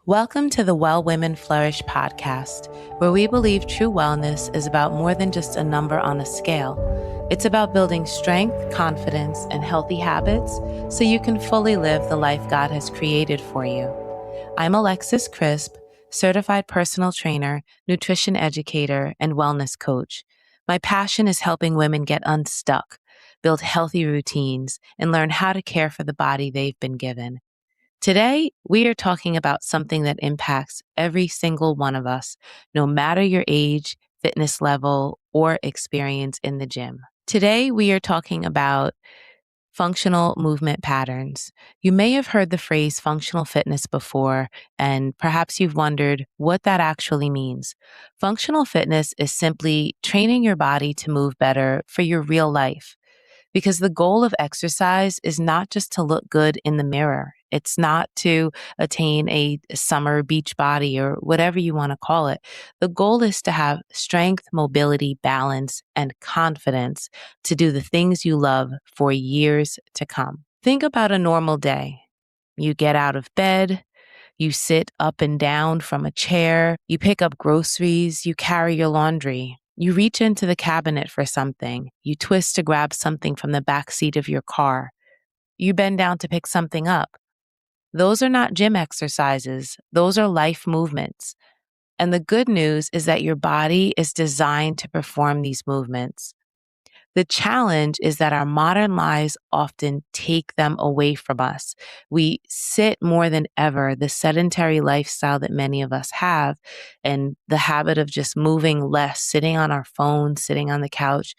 Welcome to the Well Women Flourish Podcast, where we believe true wellness is about more than just a number on a scale. It's about building strength, confidence, and healthy habits so you can fully live the life God has created for you. I'm Alexis Crisp, certified personal trainer, nutrition educator, and wellness coach. My passion is helping women get unstuck, build healthy routines, and learn how to care for the body they've been given. Today, we are talking about something that impacts every single one of us, no matter your age, fitness level, or experience in the gym. Today, we are talking about functional movement patterns. You may have heard the phrase functional fitness before, and perhaps you've wondered what that actually means. Functional fitness is simply training your body to move better for your real life. Because the goal of exercise is not just to look good in the mirror. It's not to attain a summer beach body or whatever you want to call it. The goal is to have strength, mobility, balance, and confidence to do the things you love for years to come. Think about a normal day. You get out of bed, you sit up and down from a chair, you pick up groceries, you carry your laundry. You reach into the cabinet for something. You twist to grab something from the back seat of your car. You bend down to pick something up. Those are not gym exercises. Those are life movements. And the good news is that your body is designed to perform these movements. The challenge is that our modern lives often take them away from us. We sit more than ever, the sedentary lifestyle that many of us have, and the habit of just moving less, sitting on our phones, sitting on the couch,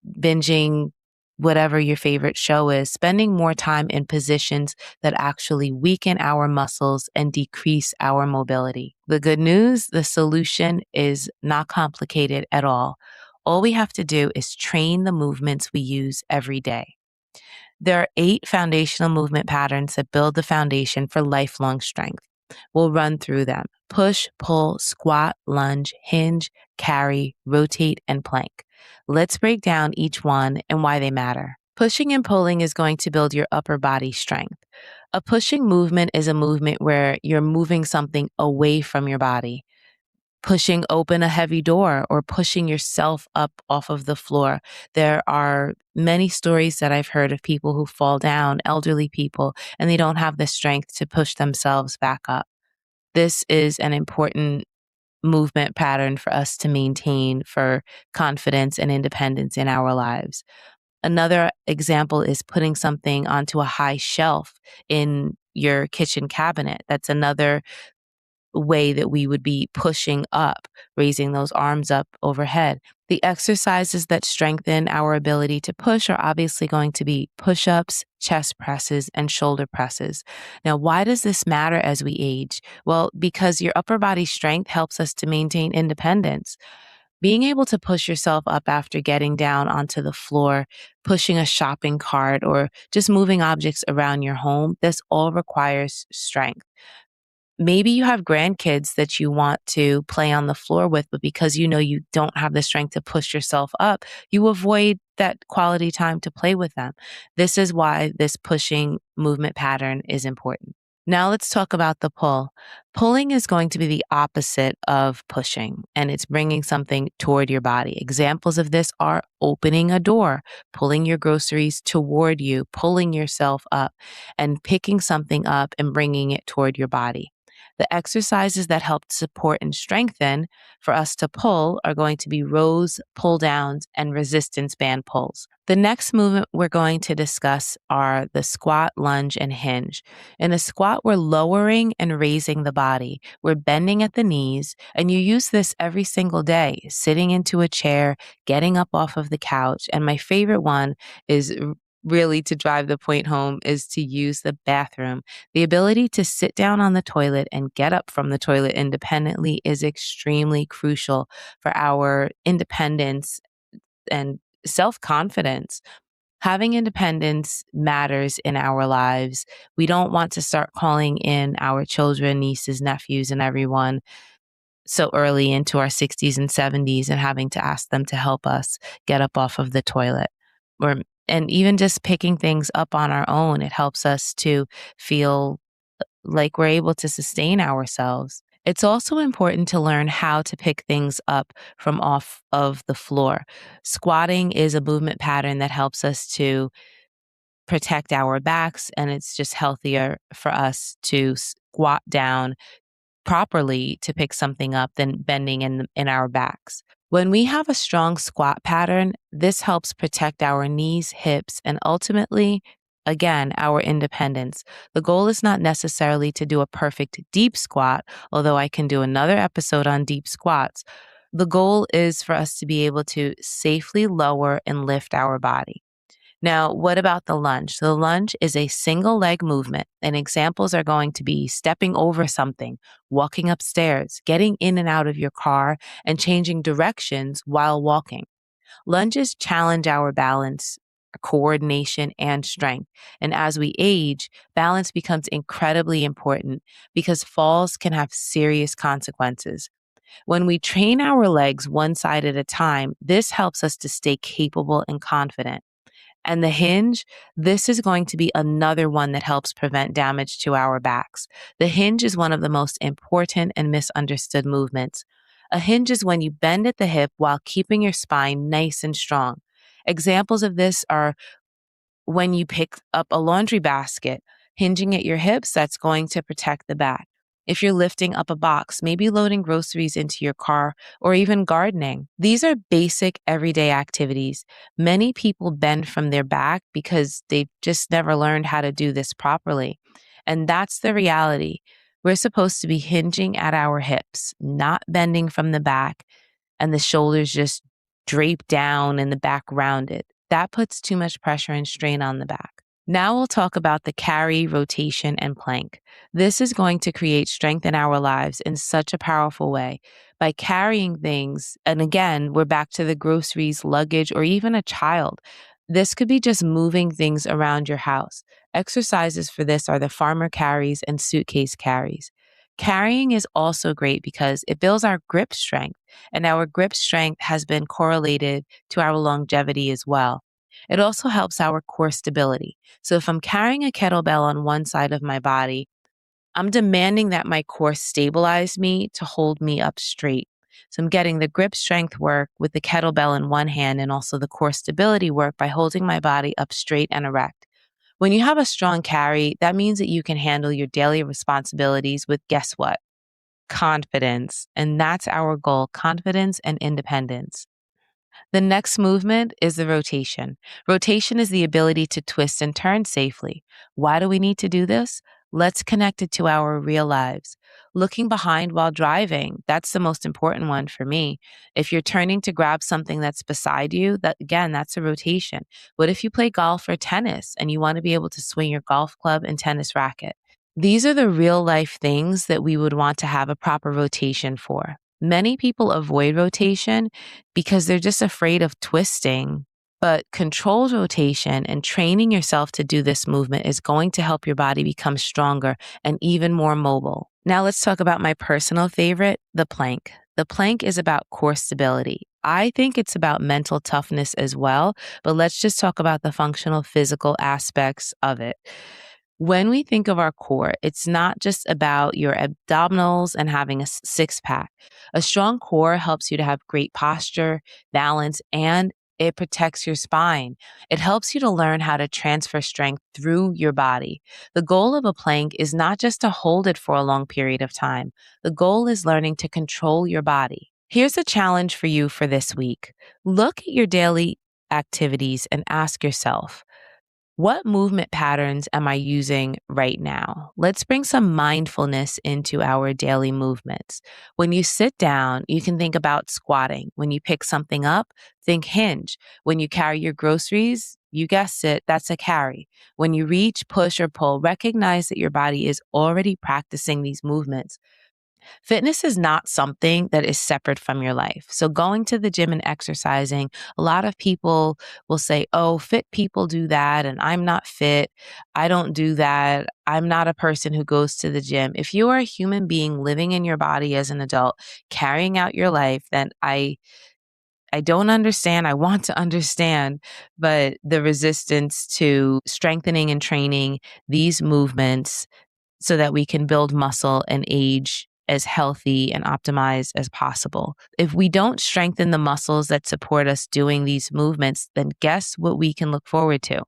binging whatever your favorite show is, spending more time in positions that actually weaken our muscles and decrease our mobility. The good news, the solution is not complicated at all. All we have to do is train the movements we use every day. There are 8 foundational movement patterns that build the foundation for lifelong strength. We'll run through them: push, pull, squat, lunge, hinge, carry, rotate, and plank. Let's break down each one and why they matter. Pushing and pulling is going to build your upper body strength. A pushing movement is a movement where you're moving something away from your body. Pushing open a heavy door or pushing yourself up off of the floor. There are many stories that I've heard of people who fall down, elderly people, and they don't have the strength to push themselves back up. This is an important movement pattern for us to maintain for confidence and independence in our lives. Another example is putting something onto a high shelf in your kitchen cabinet. That's another way that we would be pushing up, raising those arms up overhead. The exercises that strengthen our ability to push are obviously going to be push-ups, chest presses, and shoulder presses. Now, why does this matter as we age? Well, because your upper body strength helps us to maintain independence. Being able to push yourself up after getting down onto the floor, pushing a shopping cart, or just moving objects around your home, this all requires strength. Maybe you have grandkids that you want to play on the floor with, but because you know you don't have the strength to push yourself up, you avoid that quality time to play with them. This is why this pushing movement pattern is important. Now let's talk about the pull. Pulling is going to be the opposite of pushing, and it's bringing something toward your body. Examples of this are opening a door, pulling your groceries toward you, pulling yourself up, and picking something up and bringing it toward your body. The exercises that help support and strengthen for us to pull are going to be rows, pull downs, and resistance band pulls. The next movement we're going to discuss are the squat, lunge, and hinge. In a squat, we're lowering and raising the body. We're bending at the knees, and you use this every single day, sitting into a chair, getting up off of the couch. And my favorite one is really to drive the point home is to use the bathroom. The ability to sit down on the toilet and get up from the toilet independently is extremely crucial for our independence and self-confidence. Having independence matters in our lives. We don't want to start calling in our children, nieces, nephews, and everyone so early into our 60s and 70s and having to ask them to help us get up off of the toilet. And even just picking things up on our own, it helps us to feel like we're able to sustain ourselves. It's also important to learn how to pick things up from off of the floor. Squatting is a movement pattern that helps us to protect our backs, and it's just healthier for us to squat down properly to pick something up than bending in our backs. When we have a strong squat pattern, this helps protect our knees, hips, and ultimately, again, our independence. The goal is not necessarily to do a perfect deep squat, although I can do another episode on deep squats. The goal is for us to be able to safely lower and lift our body. Now, what about the lunge? The lunge is a single leg movement, and examples are going to be stepping over something, walking upstairs, getting in and out of your car, and changing directions while walking. Lunges challenge our balance, coordination, and strength. And as we age, balance becomes incredibly important because falls can have serious consequences. When we train our legs one side at a time, this helps us to stay capable and confident. And the hinge, this is going to be another one that helps prevent damage to our backs. The hinge is one of the most important and misunderstood movements. A hinge is when you bend at the hip while keeping your spine nice and strong. Examples of this are when you pick up a laundry basket, hinging at your hips, that's going to protect the back. If you're lifting up a box, maybe loading groceries into your car, or even gardening. These are basic everyday activities. Many people bend from their back because they've just never learned how to do this properly. And that's the reality. We're supposed to be hinging at our hips, not bending from the back, and the shoulders just drape down and the back rounded. That puts too much pressure and strain on the back. Now we'll talk about the carry, rotation, and plank. This is going to create strength in our lives in such a powerful way. By carrying things, and again, we're back to the groceries, luggage, or even a child. This could be just moving things around your house. Exercises for this are the farmer carries and suitcase carries. Carrying is also great because it builds our grip strength, and our grip strength has been correlated to our longevity as well. It also helps our core stability. So if I'm carrying a kettlebell on one side of my body, I'm demanding that my core stabilize me to hold me up straight. So I'm getting the grip strength work with the kettlebell in one hand and also the core stability work by holding my body up straight and erect. When you have a strong carry, that means that you can handle your daily responsibilities with, guess what? Confidence. And that's our goal, confidence and independence. The next movement is the rotation. Rotation is the ability to twist and turn safely. Why do we need to do this? Let's connect it to our real lives. Looking behind while driving, that's the most important one for me. If you're turning to grab something that's beside you, that again, that's a rotation. What if you play golf or tennis and you want to be able to swing your golf club and tennis racket? These are the real life things that we would want to have a proper rotation for. Many people avoid rotation because they're just afraid of twisting. But controlled rotation and training yourself to do this movement is going to help your body become stronger and even more mobile. Now let's talk about my personal favorite, the plank. The plank is about core stability. I think it's about mental toughness as well, but let's just talk about the functional physical aspects of it. When we think of our core, it's not just about your abdominals and having a six pack. A strong core helps you to have great posture, balance, and it protects your spine. It helps you to learn how to transfer strength through your body. The goal of a plank is not just to hold it for a long period of time. The goal is learning to control your body. Here's a challenge for you for this week. Look at your daily activities and ask yourself, what movement patterns am I using right now? Let's bring some mindfulness into our daily movements. When you sit down, you can think about squatting. When you pick something up, think hinge. When you carry your groceries, you guessed it, that's a carry. When you reach, push, or pull, recognize that your body is already practicing these movements. Fitness is not something that is separate from your life. So going to the gym and exercising, a lot of people will say, oh, fit people do that and I'm not fit. I don't do that. I'm not a person who goes to the gym. If you are a human being living in your body as an adult, carrying out your life, then I don't understand. I want to understand, but the resistance to strengthening and training these movements so that we can build muscle and age as healthy and optimized as possible. If we don't strengthen the muscles that support us doing these movements, then guess what we can look forward to?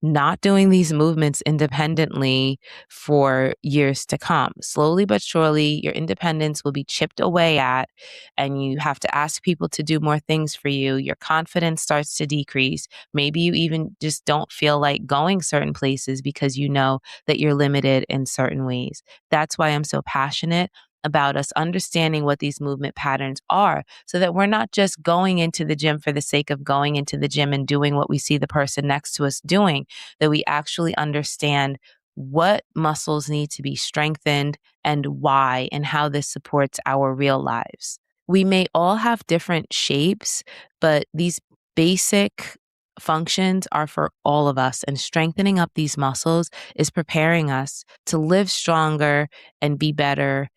Not doing these movements independently for years to come. Slowly but surely, your independence will be chipped away at, and you have to ask people to do more things for you. Your confidence starts to decrease. Maybe you even just don't feel like going certain places because you know that you're limited in certain ways. That's why I'm so passionate about us understanding what these movement patterns are, so that we're not just going into the gym for the sake of going into the gym and doing what we see the person next to us doing, that we actually understand what muscles need to be strengthened and why, and how this supports our real lives. We may all have different shapes, but these basic functions are for all of us, and strengthening up these muscles is preparing us to live stronger and be better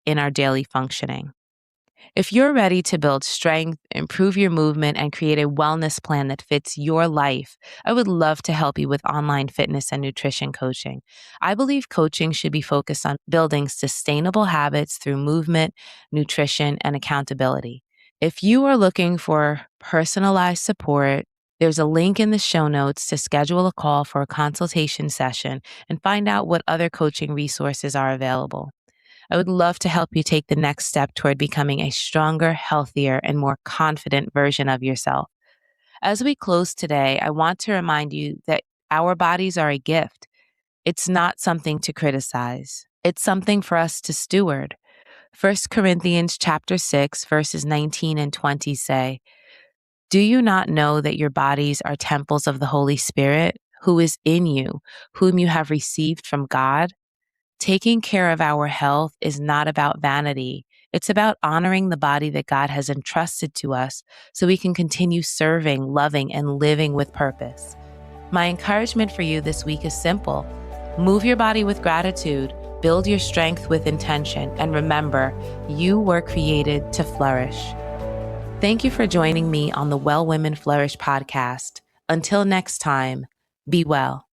in our daily functioning. If you're ready to build strength, improve your movement, and create a wellness plan that fits your life, I would love to help you with online fitness and nutrition coaching. I believe coaching should be focused on building sustainable habits through movement, nutrition, and accountability. If you are looking for personalized support, there's a link in the show notes to schedule a call for a consultation session and find out what other coaching resources are available. I would love to help you take the next step toward becoming a stronger, healthier, and more confident version of yourself. As we close today, I want to remind you that our bodies are a gift. It's not something to criticize. It's something for us to steward. 1 Corinthians chapter 6, verses 19 and 20 say, "Do you not know that your bodies are temples of the Holy Spirit, who is in you, whom you have received from God? Taking care of our health is not about vanity. It's about honoring the body that God has entrusted to us so we can continue serving, loving, and living with purpose." My encouragement for you this week is simple. Move your body with gratitude, build your strength with intention, and remember, you were created to flourish. Thank you for joining me on the Well Women Flourish podcast. Until next time, be well.